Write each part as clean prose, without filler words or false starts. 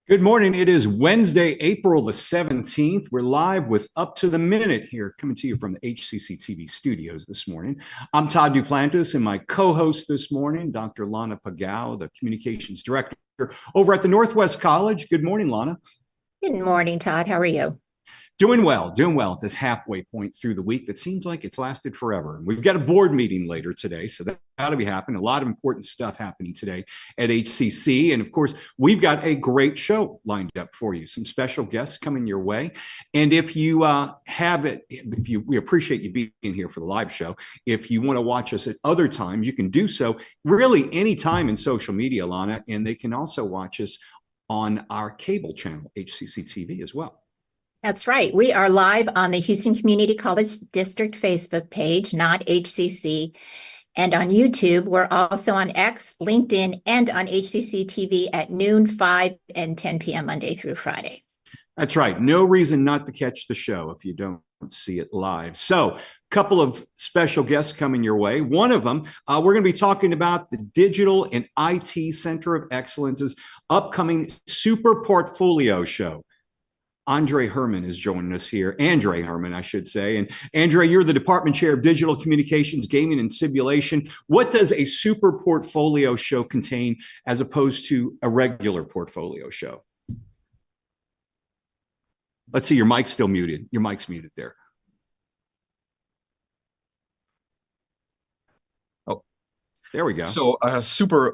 Good morning. It is Wednesday, April the 17th. We're live with Up to the Minute here, coming to you from the HCCTV studios this morning. I'm Todd Duplantis, and my co-host this morning, Dr. Lana Pagao, the communications director over at the Northwest College. Good morning, Lana. Good morning, Todd. How are you? Doing well at this halfway point through the week that seems like it's lasted forever. And we've got a board meeting later today, so that'll be happening. A lot of important stuff happening today at HCC. And of course, we've got a great show lined up for you. Some special guests coming your way. And if you we appreciate you being here for the live show. If you want to watch us at other times, you can do so really anytime in social media, Lana. And they can also watch us on our cable channel, HCCTV, as well. That's right. We are live on the Houston Community College District Facebook page, not HCC. And on YouTube, we're also on X, LinkedIn, and on HCCTV at noon, 5, and 10 p.m. Monday through Friday. That's right. No reason not to catch the show if you don't see it live. So a couple of special guests coming your way. One of them, we're going to be talking about the Digital and IT Center of Excellence's upcoming Super Portfolio Show. Andre Hermann is joining us here. Andre Hermann, I should say. And Andre, you're the Department Chair of Digital Communications, Gaming, and Simulation. What does a super portfolio show contain as opposed to a regular portfolio show? Let's see, your mic's still muted. Your mic's muted there. Oh, there we go. So a super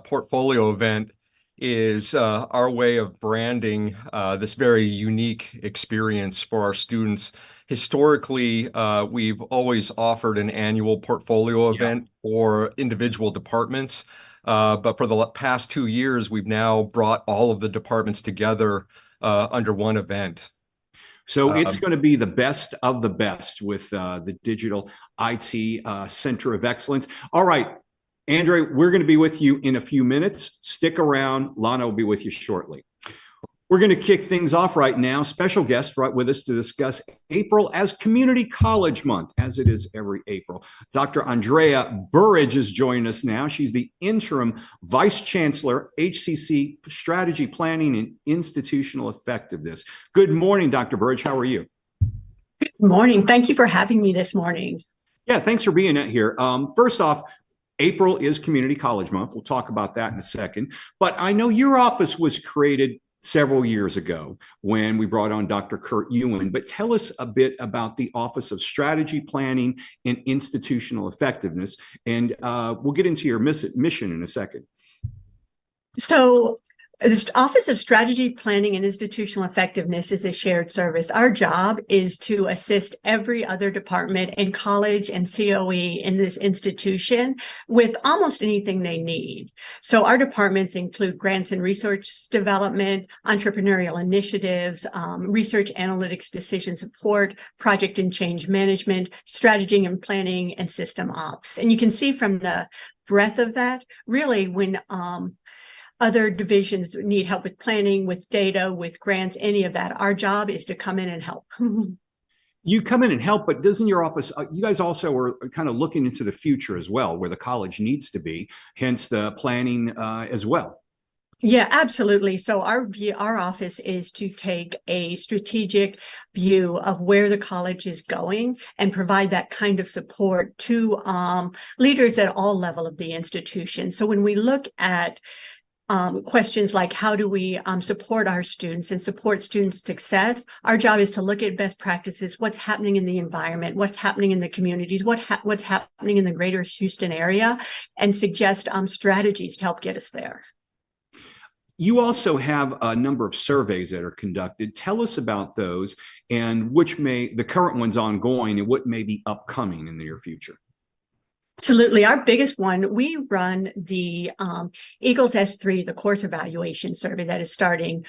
portfolio event is our way of branding this very unique experience for our students. Historically, we've always offered an annual portfolio event for individual departments, but for the past 2 years, we've now brought all of the departments together under one event. So it's going to be the best of the best with the Digital IT Center of Excellence. All right. Andre, we're going to be with you in a few minutes. Stick around. Lana will be with you shortly. We're going to kick things off right now. Special guest right with us to discuss April as Community College Month, as it is every April. Dr. Andrea Burridge is joining us now. She's the interim vice chancellor, HCC Strategy Planning and Institutional Effectiveness. Good morning, Dr. Burridge. How are you? Good morning. Thank you for having me this morning. Yeah, thanks for being here. First off, April is Community College Month. We'll talk about that in a second. But I know your office was created several years ago when we brought on Dr. Kurt Ewan. But tell us a bit about the Office of Strategy Planning and Institutional Effectiveness. And we'll get into your mission in a second. So the Office of Strategy Planning and Institutional Effectiveness is a shared service. Our job is to assist every other department in college and COE in this institution with almost anything they need. So our departments include grants and research development, entrepreneurial initiatives, research analytics, decision support, project and change management, strategy and planning, and system ops. And you can see from the breadth of that, really, when other divisions need help with planning, with data, with grants, any of that, our job is to come in and help. You come in and help, but doesn't your office, you guys also are kind of looking into the future as well, where the college needs to be, hence the planning as well. Yeah, absolutely. So our office is to take a strategic view of where the college is going and provide that kind of support to leaders at all levels of the institution. So when we look at questions like how do we support our students and support student success, our job is to look at best practices, what's happening in the environment, what's happening in the communities, what's happening in the greater Houston area, and suggest strategies to help get us there. You also have a number of surveys that are conducted. Tell us about those and the current ones ongoing and what may be upcoming in the near future. Absolutely. Our biggest one, we run the Eagles S3, the course evaluation survey that is starting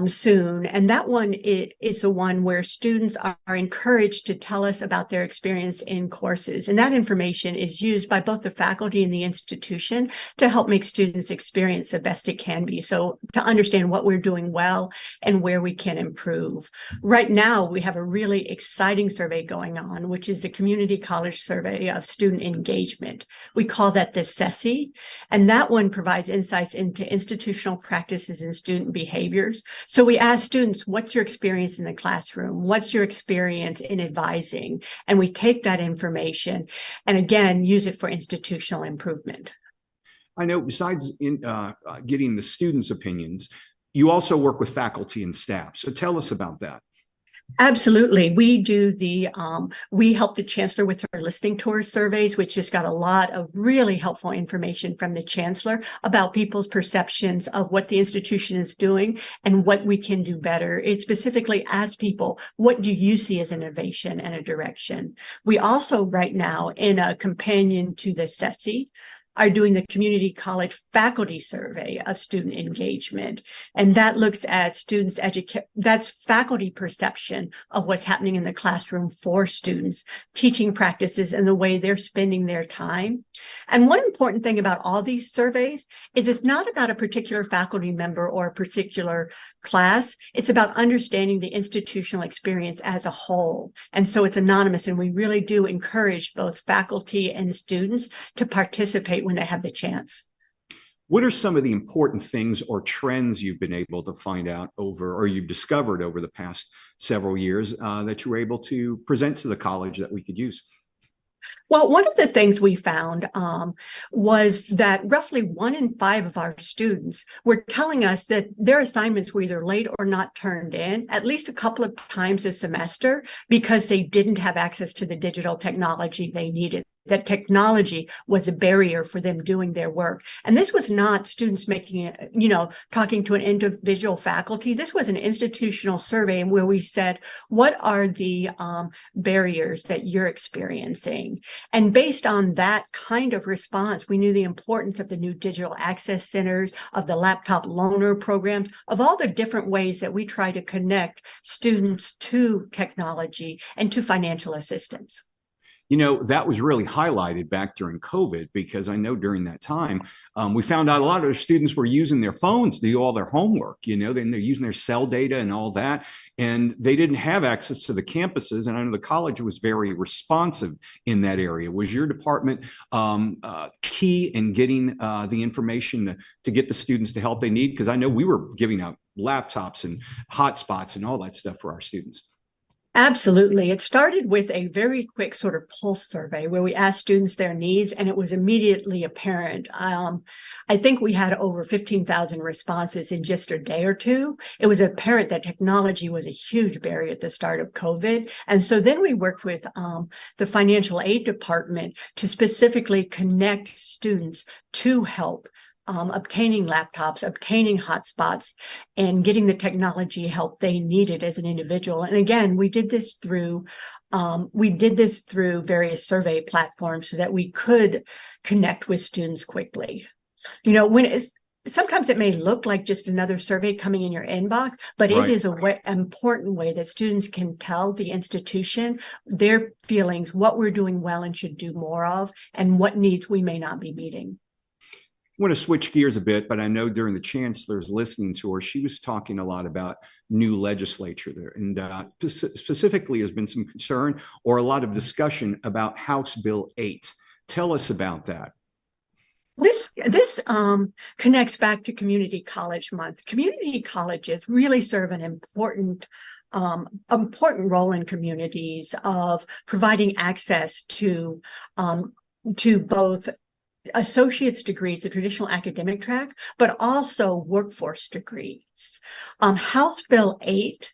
soon. And that one is the one where students are encouraged to tell us about their experience in courses. And that information is used by both the faculty and the institution to help make students experience the best it can be. So to understand what we're doing well and where we can improve. Right now, we have a really exciting survey going on, which is the Community College Survey of Student Engagement. engagement. We call that the HCCTV, and that one provides insights into institutional practices and student behaviors. So we ask students, what's your experience in the classroom? What's your experience in advising? And we take that information and again, use it for institutional improvement. I know besides getting the students' opinions, you also work with faculty and staff. So tell us about that. Absolutely. We do we help the chancellor with her listening tour surveys, which has got a lot of really helpful information from the chancellor about people's perceptions of what the institution is doing and what we can do better. It specifically asks people, what do you see as innovation and a direction? We also right now, in a companion to the HCCTV, are doing the community college faculty survey of student engagement. And that looks at students' that's faculty perception of what's happening in the classroom for students, teaching practices and the way they're spending their time. And one important thing about all these surveys is it's not about a particular faculty member or a particular class. It's about understanding the institutional experience as a whole. And so it's anonymous, and we really do encourage both faculty and students to participate when they have the chance. What are some of the important things or trends you've been able to find out or you've discovered over the past several years that you were able to present to the college that we could use? Well, one of the things we found was that roughly 1 in 5 of our students were telling us that their assignments were either late or not turned in at least a couple of times a semester because they didn't have access to the digital technology they needed. That technology was a barrier for them doing their work. And this was not students making it, talking to an individual faculty. This was an institutional survey where we said, what are the barriers that you're experiencing? And based on that kind of response, we knew the importance of the new digital access centers, of the laptop loaner programs, of all the different ways that we try to connect students to technology and to financial assistance. That was really highlighted back during COVID, because I know during that time, we found out a lot of the students were using their phones to do all their homework, then they're using their cell data and all that, and they didn't have access to the campuses. And I know the college was very responsive in that area. Was your department key in getting the information to get the students the help they need? Because I know we were giving out laptops and hotspots and all that stuff for our students. Absolutely. It started with a very quick sort of pulse survey where we asked students their needs, and it was immediately apparent. I think we had over 15,000 responses in just a day or two. It was apparent that technology was a huge barrier at the start of COVID. And so then we worked with the financial aid department to specifically connect students to help obtaining laptops, obtaining hotspots, and getting the technology help they needed as an individual. And again, we did this through various survey platforms so that we could connect with students quickly. Sometimes it may look like just another survey coming in your inbox, but It is an important way that students can tell the institution their feelings, what we're doing well and should do more of, and what needs we may not be meeting. I want to switch gears a bit, but I know during the chancellor's listening tour, she was talking a lot about new legislature there. And specifically, there's been some concern or a lot of discussion about House Bill 8. Tell us about that. This connects back to Community College Month. Community colleges really serve an important role in communities of providing access to both associate's degrees, the traditional academic track, but also workforce degrees. House Bill 8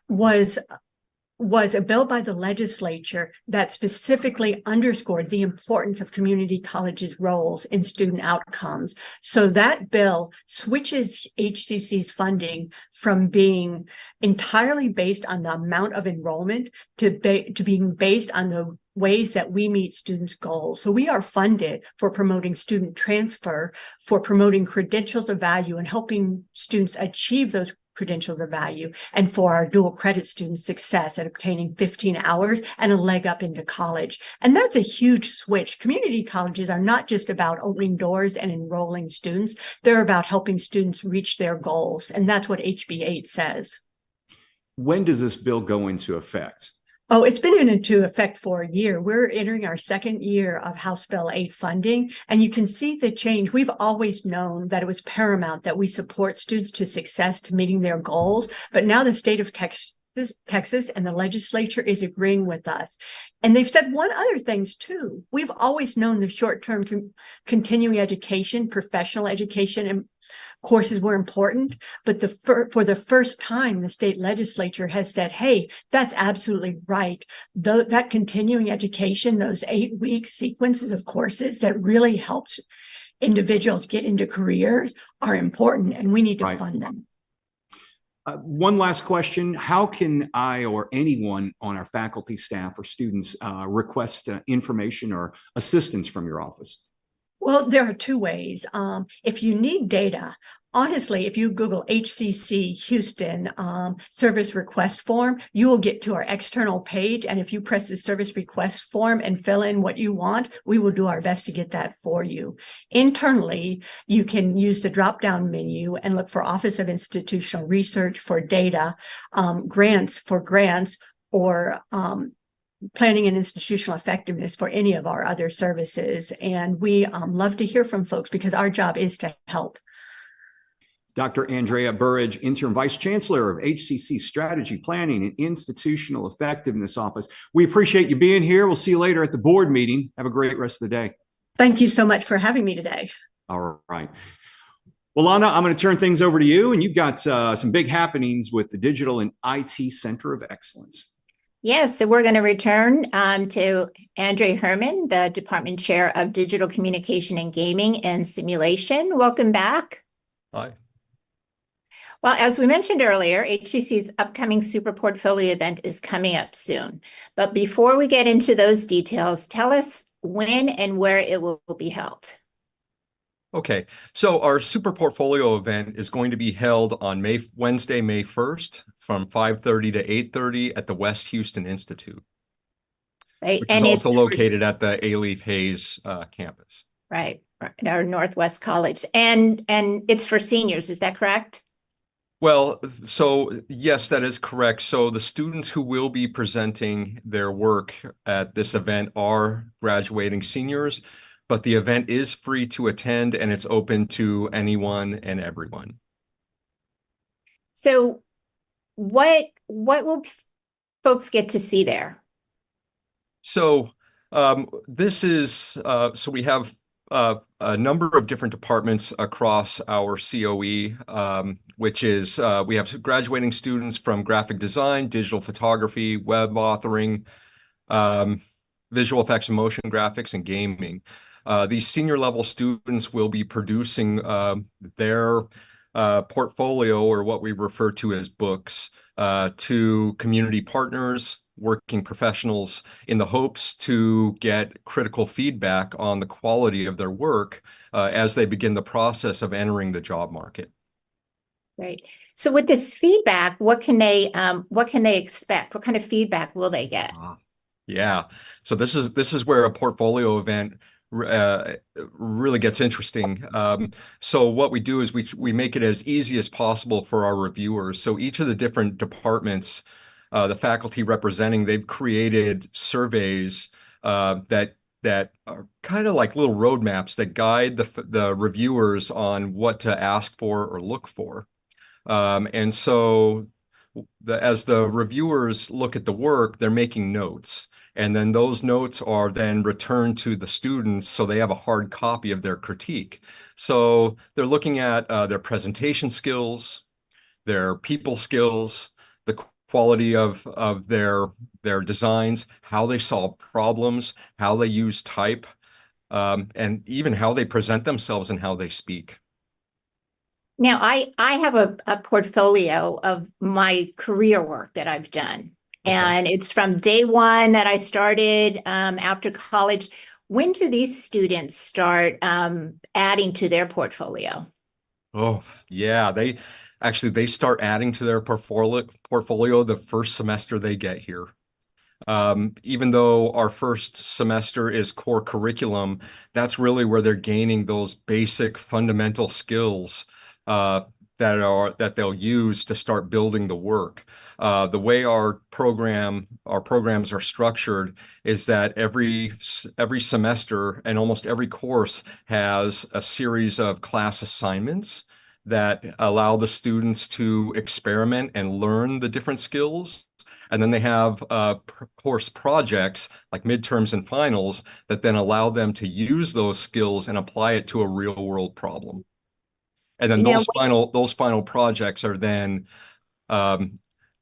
was a bill by the legislature that specifically underscored the importance of community colleges' roles in student outcomes. So that bill switches HCC's funding from being entirely based on the amount of enrollment to being based on the ways that we meet students' goals. So we are funded for promoting student transfer, for promoting credentials of value and helping students achieve those credentials of value, and for our dual credit students' success at obtaining 15 hours and a leg up into college. And that's a huge switch. Community colleges are not just about opening doors and enrolling students. They're about helping students reach their goals. And that's what HB 8 says. When does this bill go into effect? Oh, it's been into effect for a year. We're entering our second year of House Bill 8 funding, and you can see the change. We've always known that it was paramount that we support students to success, to meeting their goals, but now the state of Texas and the legislature is agreeing with us. And they've said one other things too. We've always known the short-term continuing education, professional education, and courses were important, but for the first time, the state legislature has said, hey, that's absolutely right. That continuing education, those 8-week sequences of courses that really helps individuals get into careers are important, and we need to fund them. One last question. How can I or anyone on our faculty, staff, or students request information or assistance from your office? Well, there are two ways. If you need data, honestly, if you Google HCC Houston service request form, you will get to our external page. And if you press the service request form and fill in what you want, we will do our best to get that for you. Internally, you can use the drop-down menu and look for Office of Institutional Research for data, grants, or planning and institutional effectiveness for any of our other services. And we love to hear from folks because our job is to help. Dr. Andrea Burridge, Interim Vice Chancellor of HCC Strategy Planning and Institutional Effectiveness Office. We appreciate you being here. We'll see you later at the board meeting. Have a great rest of the day. Thank you so much for having me today. All right. Well, Anna, I'm going to turn things over to you, and you've got some big happenings with the Digital and IT Center of Excellence. Yes, so we're going to return to Andre Hermann, the Department Chair of Digital Communication and Gaming and Simulation. Welcome back. Hi. Well, as we mentioned earlier, HCC's upcoming Super Portfolio event is coming up soon. But before we get into those details, tell us when and where it will be held. Okay, so our Super Portfolio event is going to be held on Wednesday, May 1st from 5:30 to 8:30 at the West Houston Institute, right? Which and is also located at the Alief Hayes campus. Right, in our Northwest College. And it's for seniors, is that correct? Well, so yes, that is correct. So the students who will be presenting their work at this event are graduating seniors, but the event is free to attend and it's open to anyone and everyone. So what will folks get to see there? So this is, so we have a number of different departments across our COE, which is, we have graduating students from graphic design, digital photography, web authoring, visual effects and motion graphics, and gaming. These senior level students will be producing their portfolio, or what we refer to as books, to community partners, working professionals, in the hopes to get critical feedback on the quality of their work as they begin the process of entering the job market. Right. So with this feedback, what can they expect? What kind of feedback will they get? Yeah. So this is where a portfolio event really gets interesting. So what we do is we make it as easy as possible for our reviewers. So each of the different departments, the faculty representing, they've created surveys that are kind of like little roadmaps that guide the reviewers on what to ask for or look for. And so as the reviewers look at the work, they're making notes. And then those notes are then returned to the students so they have a hard copy of their critique. So they're looking at their presentation skills, their people skills, the quality of their designs, how they solve problems, how they use type, and even how they present themselves and how they speak. Now, I have a portfolio of my career work that I've done. Okay. And it's from day one that I started after college. When do these students start adding to their portfolio? Oh, yeah, they start adding to their portfolio the first semester they get here. Even though our first semester is core curriculum, that's really where they're gaining those basic fundamental skills that they'll use to start building the work. The way our programs are structured is that every semester and almost every course has a series of class assignments that allow the students to experiment and learn the different skills. And then they have course projects like midterms and finals that then allow them to use those skills and apply it to a real world problem. And then those final projects are then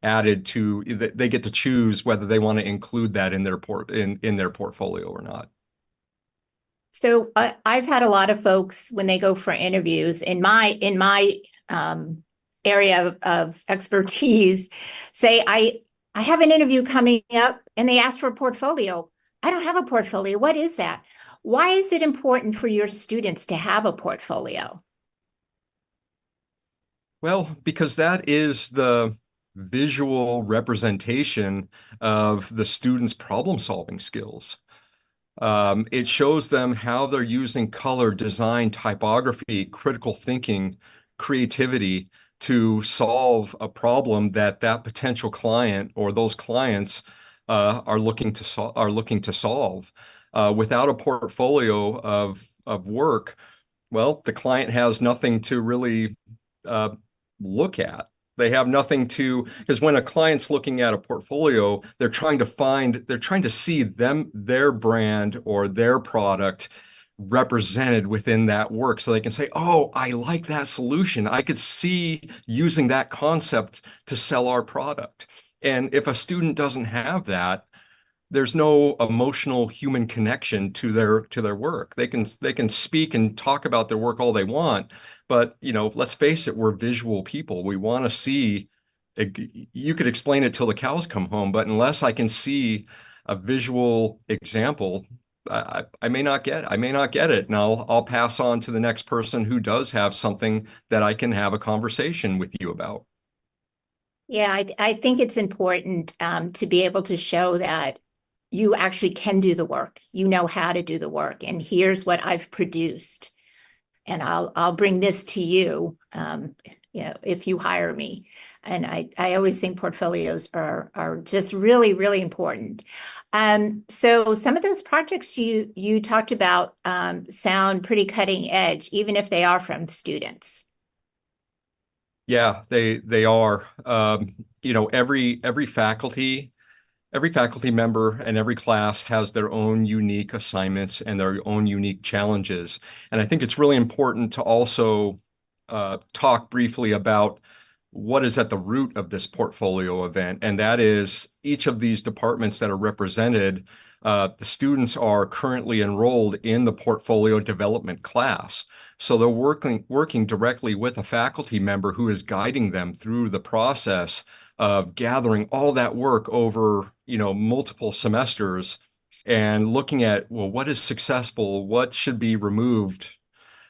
added to, they get to choose whether they want to include that in their portfolio or not. So I've had a lot of folks when they go for interviews in my area of expertise say, I have an interview coming up and they ask for a portfolio. I don't have a portfolio. What is that? Why is it important for your students to have a portfolio? Well, because that is the visual representation of the students' problem-solving skills. It shows them how they're using color, design, typography, critical thinking, creativity to solve a problem that potential client or those clients are looking to solve. Without a portfolio of work, well, the client has nothing to really look at. They have nothing to, because when a client's looking at a portfolio, they're trying to see their brand or their product represented within that work. So they can say, oh, I like that solution. I could see using that concept to sell our product. And if a student doesn't have that, there's no emotional human connection to their work. They can speak and talk about their work all they want, but let's face it, we're visual people. We want to see. You could explain it till the cows come home, but unless I can see a visual example, I may not get it, and I'll pass on to the next person who does have something that I can have a conversation with you about. Yeah, I think it's important to be able to show that you actually can do the work. You know how to do the work, and here's what I've produced, and I'll bring this to you, if you hire me. And I always think portfolios are just really, really important. So some of those projects you talked about sound pretty cutting edge, even if they are from students. Yeah, they are. Every faculty member and every class has their own unique assignments and their own unique challenges. And I think it's really important to also talk briefly about what is at the root of this portfolio event. And that is each of these departments that are represented, the students are currently enrolled in the portfolio development class. So they're working directly with a faculty member who is guiding them through the process of gathering all that work over, multiple semesters and looking at, well, what is successful? What should be removed?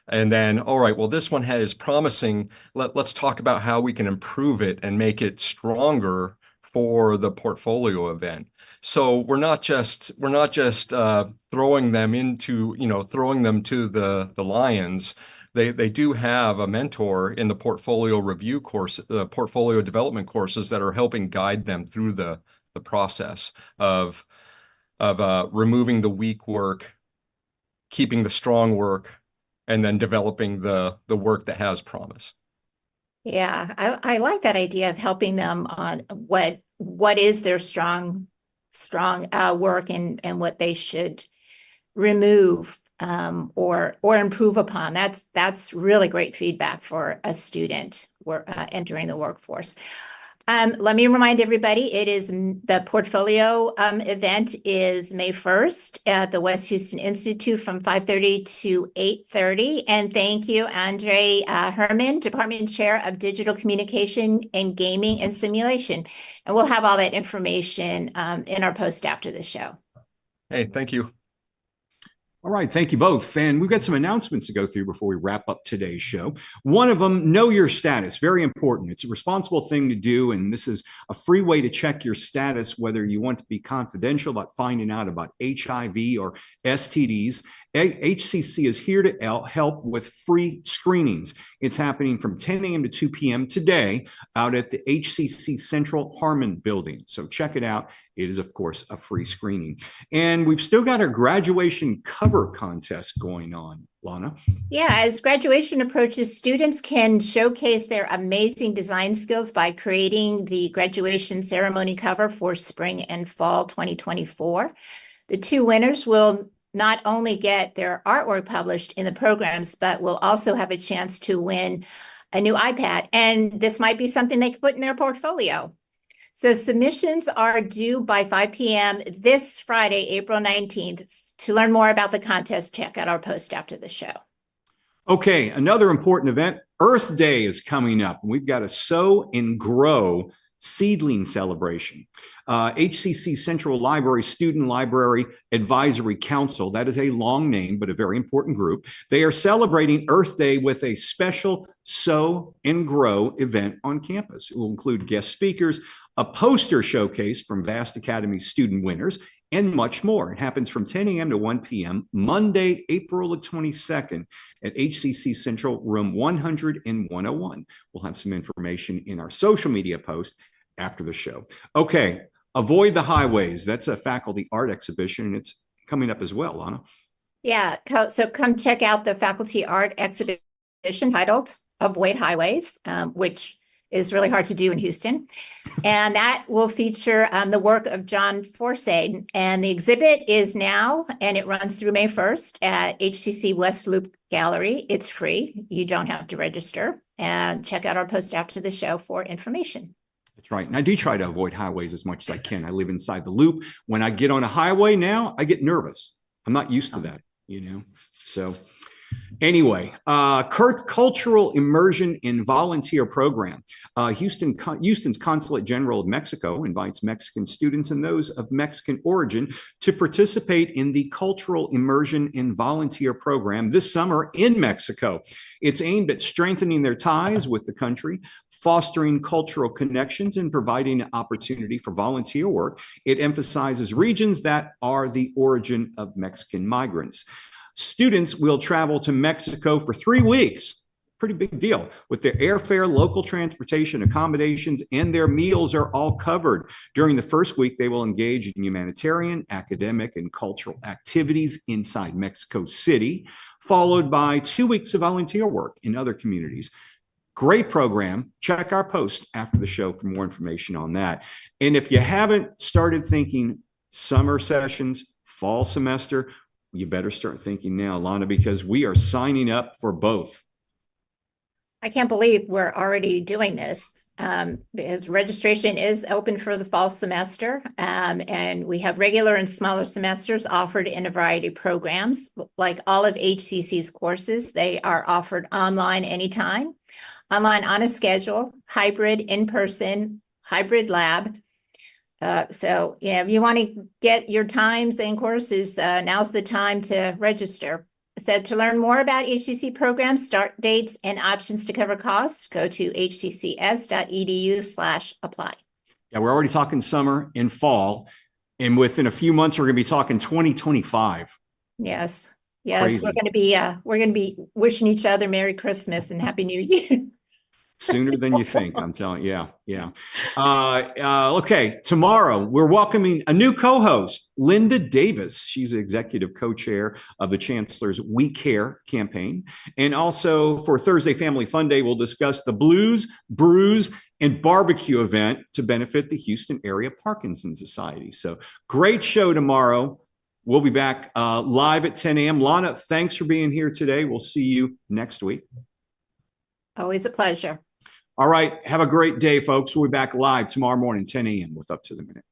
And then, all right, well, this one is promising. Let's talk about how we can improve it and make it stronger for the portfolio event. So we're not just throwing them to the lions. They do have a mentor in the portfolio review course, the portfolio development courses that are helping guide them through the process of removing the weak work, keeping the strong work, and then developing the work that has promise. Yeah, I like that idea of helping them on what is their strong work and what they should remove or improve upon. That's really great feedback for a student entering the workforce. Let me remind everybody, it is the portfolio event is May 1st at the West Houston Institute from 5:30 to 8:30. And thank you, Andre Hermann, Department Chair of Digital Communication and Gaming and Simulation. And we'll have all that information in our post after the show. Hey, thank you. All right, thank you both. And we've got some announcements to go through before we wrap up today's show. One of them, know your status, very important. It's a responsible thing to do, and this is a free way to check your status, whether you want to be confidential about finding out about HIV or STDs. HCC is here to help with free screenings. It's happening from 10 a.m. to 2 p.m. today out at the HCC Central Hermann building. So check it out. It is, of course, a free screening. And we've still got our graduation cover contest going on, Lana. Yeah, as graduation approaches, students can showcase their amazing design skills by creating the graduation ceremony cover for spring and fall 2024. The two winners will not only get their artwork published in the programs, but will also have a chance to win a new iPad. And this might be something they could put in their portfolio. So submissions are due by 5 p.m. this Friday, April 19th. To learn more about the contest, check out our post after the show. Okay, another important event, Earth Day is coming up. We've got a Sow and Grow seedling celebration. HCC Central Library Student Library Advisory Council, that is a long name, but a very important group. They are celebrating Earth Day with a special Sow and Grow event on campus. It will include guest speakers, a poster showcase from Vast Academy student winners, and much more. It happens from 10 a.m. to 1 p.m. Monday, April the 22nd at HCC Central Room 100 and 101. We'll have some information in our social media post after the show. Okay, Avoid the Highways. That's a faculty art exhibition, and it's coming up as well, Lana. Yeah, so come check out the faculty art exhibition titled Avoid Highways, which is really hard to do in Houston. And that will feature the work of John Forsade. And the exhibit is now, and it runs through May 1st at HCC West Loop Gallery. It's free. You don't have to register. And check out our post after the show for information. That's right. And I do try to avoid highways as much as I can. I live inside the loop. When I get on a highway now, I get nervous. I'm not used to that, you know. So anyway, cultural immersion in volunteer program. Houston's Consulate General of Mexico invites Mexican students and those of Mexican origin to participate in the cultural immersion in volunteer program this summer in Mexico. It's aimed at strengthening their ties with the country, fostering cultural connections, and providing an opportunity for volunteer work. It emphasizes regions that are the origin of Mexican migrants. Students will travel to Mexico for 3 weeks. Pretty big deal. With their airfare, local transportation, accommodations, and their meals are all covered. During the first week, they will engage in humanitarian, academic, and cultural activities inside Mexico City, followed by 2 weeks of volunteer work in other communities. Great program. Check our post after the show for more information on that. And if you haven't started thinking summer sessions, fall semester, you better start thinking now, Lana, because we are signing up for both. I can't believe we're already doing this. Registration is open for the fall semester, and we have regular and smaller semesters offered in a variety of programs. Like all of HCC's courses, they are offered online anytime, online on a schedule, hybrid, in-person, hybrid lab. So yeah, if you want to get your times and courses, now's the time to register. So to learn more about HCC programs, start dates, and options to cover costs, go to hccs.edu/apply. Yeah, we're already talking summer and fall, and within a few months, we're going to be talking 2025. Yes, Crazy. we're going to be wishing each other Merry Christmas and Happy New Year. Sooner than you think, I'm telling you. Yeah. Okay, tomorrow we're welcoming a new co-host, Linda Davis. She's the executive co-chair of the Chancellor's We Care campaign. And also for Thursday Family Fun Day, we'll discuss the Blues, Brews, and Barbecue event to benefit the Houston Area Parkinson Society. So great show tomorrow. We'll be back live at 10 a.m. Lana, thanks for being here today. We'll see you next week. Always a pleasure. All right. Have a great day, folks. We'll be back live tomorrow morning, 10 a.m. with Up to the Minute.